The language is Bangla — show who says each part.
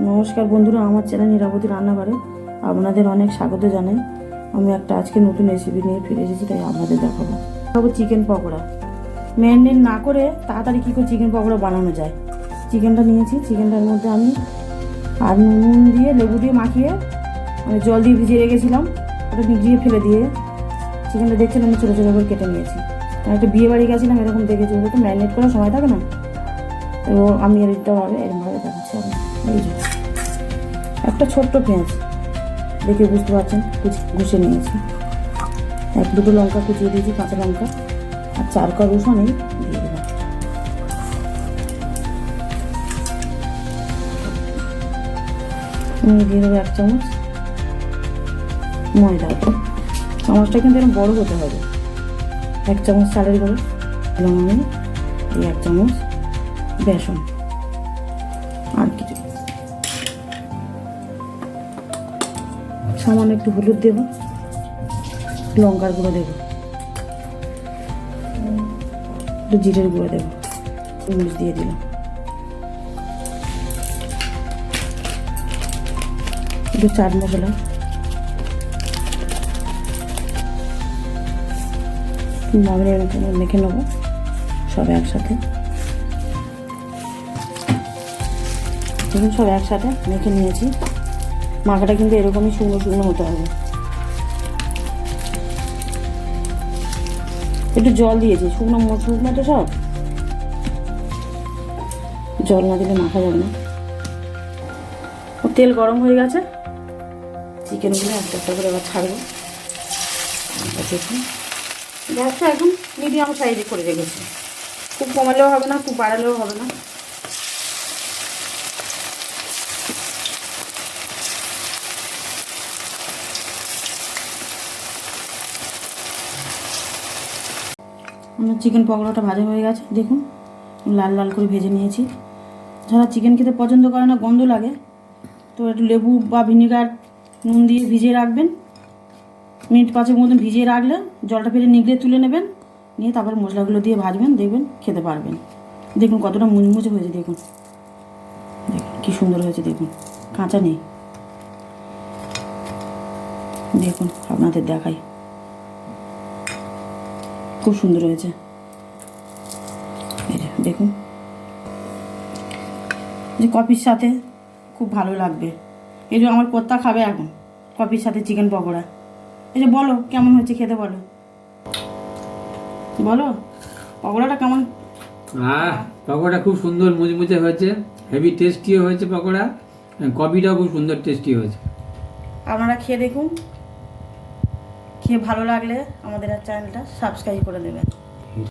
Speaker 1: নমস্কার বন্ধুরা, আমার চ্যানেল নিরাপত্তি রান্নাঘরে আপনাদের অনেক স্বাগত জানাই। আমি একটা আজকে নতুন রেসিপি নিয়ে ফিরে এসেছি, তাই আপনাদের দেখাবো চিকেন পকোড়া। ম্যারিনেট না করে তাড়াতাড়ি কী করে চিকেন পকোড়া বানানো যায়। চিকেনটা নিয়েছি, চিকেনটার মধ্যে আমি আর নুন দিয়ে লেবু দিয়ে মাখিয়ে আমি জল দিয়ে ভিজিয়ে রেখেছিলাম, ওটা ভিজিয়ে ফেলে দিয়ে চিকেনটা দেখছেন আমি ছোটো ছোটো করে কেটে নিয়েছি। আমি একটা বিয়ে বাড়ি গেছিলাম, এরকম দেখেছি, ওটা তো ম্যারিনেট করার সময় থাকে না, তো আমি এরকমভাবে দেখাচ্ছি। আমি এই যে একটা ছোট্ট পেঁয়াজ দেখে বুঝতে পারছেন ঘুষে নিয়েছি, এক দুটো লঙ্কা কুচিয়ে দিয়েছি, কাঁচা লঙ্কা, আর 4 কোয়া রসুন এই দিয়ে দেবো। দিয়ে দেবো 1 চামচ ময়দা। চামচটা কিন্তু এরকম বড় হতে হবে। 1 চামচ চালের গুঁড়ো দিলাম আমি, এই 1 চামচ বেসন, আর কিছু সামান্য একটু হলুদ দেবো, লঙ্কার গুঁড়ো দেবো, একটু জিরের গুঁড়ো দেবো, মরিচ দিয়ে দিলাম, একটু চাট মশলা, মেখে নেবো সব একসাথে। দেখুন সব একসাথে মেখে নিয়েছি। মাখাটা কিন্তু এরকমই শুকনো শুকনো হতে হবে। একটু জল দিয়েছি, শুকনো শুকনো তো সব, জল না দিলে মাখা যাবে না। তেল গরম হয়ে গেছে, চিকেনগুলো একটা একটা করে এবার ছাড়বো। দেখুন গ্যাসটা এখন মিডিয়াম সাইজে করে রেখেছি, খুব কমালেও হবে না, খুব বাড়ালেও হবে না। আমার চিকেন পকোড়াটা ভাজা হয়ে গেছে, দেখুন লাল লাল করে ভেজে নিয়েছি। যারা চিকেন খেতে পছন্দ করে না, গন্ধ লাগে, তো একটু লেবু বা ভিনেগার নুন দিয়ে ভিজিয়ে রাখবেন। মিনিট 5 মতন ভিজিয়ে রাখলে জলটা ফেলে নিগড়ে তুলে নেবেন, নিয়ে তারপর মশলাগুলো দিয়ে ভাজবেন, দেখবেন খেতে পারবেন। দেখুন কতটা মুচমুচে হয়েছে, দেখুন দেখুন কী সুন্দর হয়েছে, দেখুন কাঁচা নেই। দেখুন আপনাদের দেখাই, খুব সুন্দর হয়েছে। এই যে দেখুন, যে কফির সাথে খুব ভালো লাগবে। এই যে আমার কর্তা খাবে এখন কফির সাথে চিকেন পকোড়া। এই যে বলো কেমন হয়েছে খেতে, বলো বলো পকোড়াটা কেমন।
Speaker 2: পকোড়া খুব সুন্দর মুচমুচে হয়েছে, হেভি টেস্টিও হয়েছে পকোড়া, কফিটাও খুব সুন্দর টেস্টি হয়েছে।
Speaker 1: আপনারা খেয়ে দেখুন, খেয়ে ভালো লাগলে আমাদের চ্যানেলটা সাবস্ক্রাইব করে দেবেন।